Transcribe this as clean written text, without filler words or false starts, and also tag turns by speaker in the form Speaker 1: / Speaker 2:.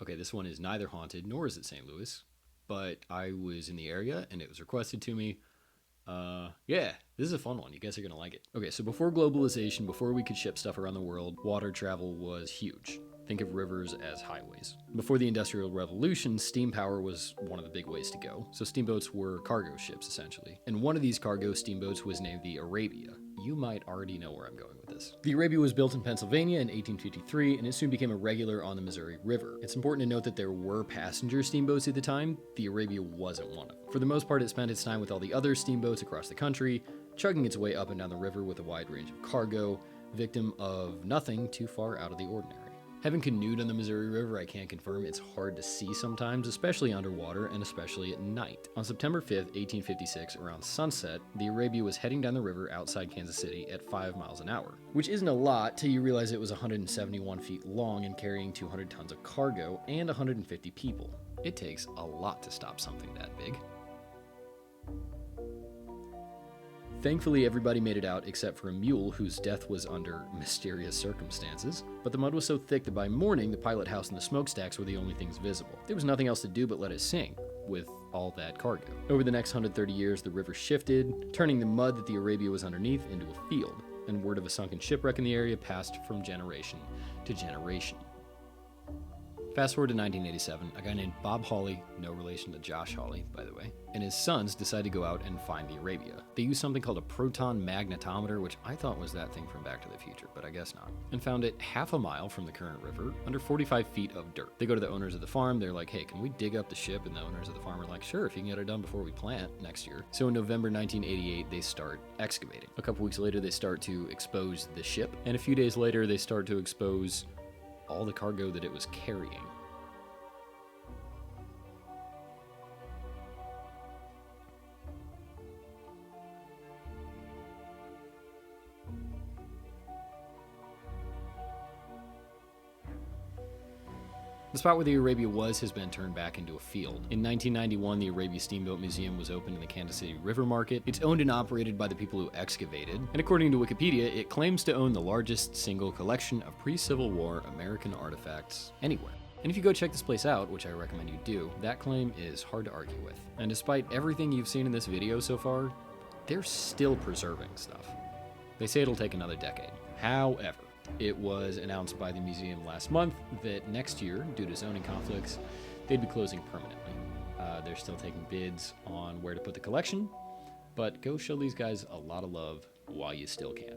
Speaker 1: Okay, this one is neither haunted nor is it St. Louis, but I was in the area and it was requested to me. Yeah, this is a fun one. You guys are gonna like it. Okay, so before globalization, before we could ship stuff around the world, water travel was huge. Think of rivers as highways. Before the Industrial Revolution, steam power was one of the big ways to go. So steamboats were cargo ships, essentially. And one of these cargo steamboats was named the Arabia. You might already know where I'm going with this. The Arabia was built in Pennsylvania in 1853, and it soon became a regular on the Missouri River. It's important to note that there were passenger steamboats at the time. The Arabia wasn't one of them. For the most part, it spent its time with all the other steamboats across the country, chugging its way up and down the river with a wide range of cargo, victim of nothing too far out of the ordinary. Having canoed on the Missouri River, I can confirm it's hard to see sometimes, especially underwater and especially at night. On September 5th, 1856, around sunset, the Arabia was heading down the river outside Kansas City at 5 miles an hour, which isn't a lot till you realize it was 171 feet long and carrying 200 tons of cargo and 150 people. It takes a lot to stop something that big. Thankfully, everybody made it out except for a mule whose death was under mysterious circumstances, but the mud was so thick that by morning, the pilot house and the smokestacks were the only things visible. There was nothing else to do but let it sink, with all that cargo. Over the next 130 years, the river shifted, turning the mud that the Arabia was underneath into a field, and word of a sunken shipwreck in the area passed from generation to generation. Fast forward to 1987, a guy named Bob Hawley, no relation to Josh Hawley, by the way, and his sons decide to go out and find the Arabia. They used something called a proton magnetometer, which I thought was that thing from Back to the Future, but I guess not, and found it half a mile from the current river, under 45 feet of dirt. They go to the owners of the farm, they're like, hey, can we dig up the ship? And the owners of the farm are like, sure, if you can get it done before we plant next year. So in November 1988, they start excavating. A couple weeks later, they start to expose the ship, and a few days later, they start to expose all the cargo that it was carrying. The spot where the Arabia was has been turned back into a field. In 1991, the Arabia Steamboat Museum was opened in the Kansas City River Market. It's owned and operated by the people who excavated, and according to Wikipedia, it claims to own the largest single collection of pre-Civil War American artifacts anywhere. And if you go check this place out, which I recommend you do, that claim is hard to argue with. And despite everything you've seen in this video so far, they're still preserving stuff. They say it'll take another decade. However, it was announced by the museum last month that next year, due to zoning conflicts, they'd be closing permanently. They're still taking bids on where to put the collection, but go show these guys a lot of love while you still can.